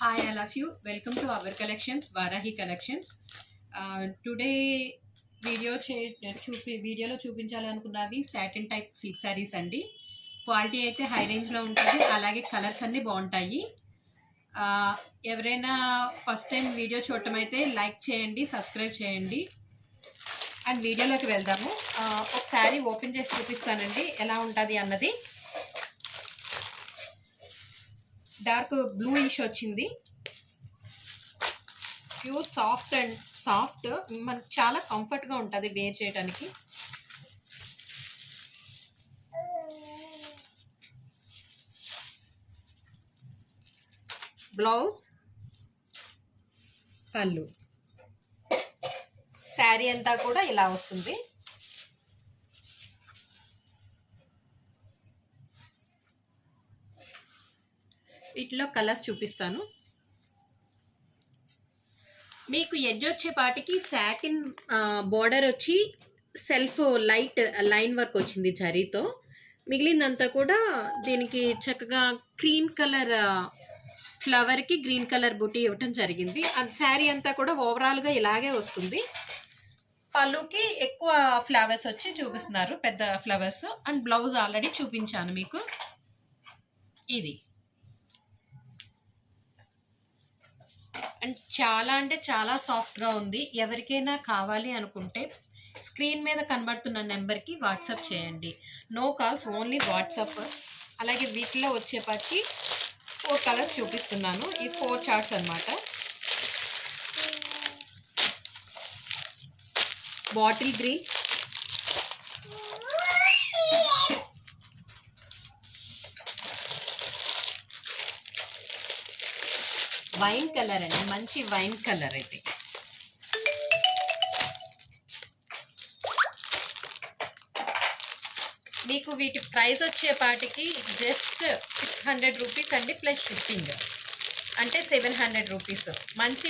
Hi, all of you. Welcome to our collections, Varahi Collections. Today వీడియోలో చూపించాలనుకున్నవి satin type silk saris అండి. Quality అయితే high రేంజ్లో ఉంటుంది, అలాగే కలర్స్ అన్నీ బాగుంటాయి. ఎవరైనా ఫస్ట్ టైం వీడియో చూడటం అయితే లైక్ చేయండి, సబ్స్క్రైబ్ చేయండి. అండ్ వీడియోలోకి వెళ్దాము. ఒక శారీ ఓపెన్ చేసి చూపిస్తానండి ఎలా ఉంటుంది అన్నది. డార్క్ బ్లూయిష్ వచ్చింది, ప్యూర్ సాఫ్ట్ మనకు చాలా కంఫర్ట్గా ఉంటుంది వేర్ చేయడానికి. బ్లౌజ్, పళ్ళు, శారీ అంతా కూడా ఇలా వస్తుంది. వీటిలో కలర్స్ చూపిస్తాను. మీకు ఎడ్జ్ వచ్చేపాటికి సాటిన్ బోర్డర్ వచ్చి సెల్ఫ్ లైట్ లైన్ వర్క్ వచ్చింది జరీతో. మిగిలిందంతా కూడా దీనికి చక్కగా క్రీమ్ కలర్ ఫ్లవర్కి గ్రీన్ కలర్ బుటీ ఇవ్వటం జరిగింది. అది శారీ అంతా కూడా ఓవరాల్గా ఇలాగే వస్తుంది. పళ్ళుకి ఎక్కువ ఫ్లవర్స్ వచ్చి చూపిస్తున్నారు, పెద్ద ఫ్లవర్స్. అండ్ బ్లౌజ్ ఆల్రెడీ చూపించాను మీకు. ఇది అండ్ చాలా అంటే చాలా సాఫ్ట్గా ఉంది. ఎవరికైనా కావాలి అనుకుంటే స్క్రీన్ మీద కనబడుతున్న నెంబర్కి వాట్సాప్ చేయండి. No calls, only WhatsApp. అలాగే వీటిలో వచ్చేపట్టి 4 కలర్స్ చూపిస్తున్నాను. ఈ 4 చార్ట్స్ అన్నమాట. బాటిల్ గ్రీన్, వైన్ కలర్ అండి, మంచి వైన్ కలర్ ఇది. మీకు వీటి ప్రైస్ వచ్చేపాటికి జస్ట్ 600 రూపీస్ అండి, ప్లస్ షిప్పింగ్ అంటే 700 రూపీస్. మంచి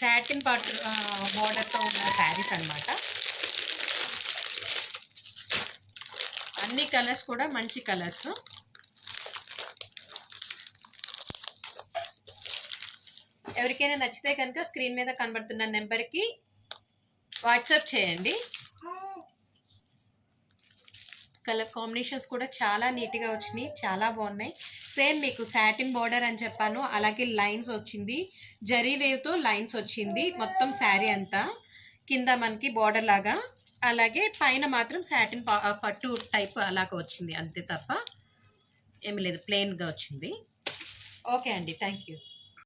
సాటిన్ బోర్డర్తో ఉన్న శారీస్ అన్నమాట. అన్ని కలర్స్ కూడా మంచి కలర్స్. ఎవరికైనా నచ్చితే కనుక స్క్రీన్ మీద కనబడుతున్న నెంబర్కి వాట్సాప్ చేయండి. కలర్ కాంబినేషన్స్ కూడా చాలా నీట్గా వచ్చినాయి, చాలా బాగున్నాయి. సేమ్ మీకు సాటిన్ బోర్డర్ అని చెప్పాను, అలాగే లైన్స్ వచ్చింది, జరీ వేవ్తో లైన్స్ వచ్చింది మొత్తం శారీ అంతా. కింద మనకి బోర్డర్ లాగా, అలాగే పైన మాత్రం సాటిన్ పట్టు టైప్ అలాగా వచ్చింది, అంతే తప్ప ఏమి లేదు, ప్లెయిన్గా వచ్చింది. ఓకే అండి, థ్యాంక్ యూ.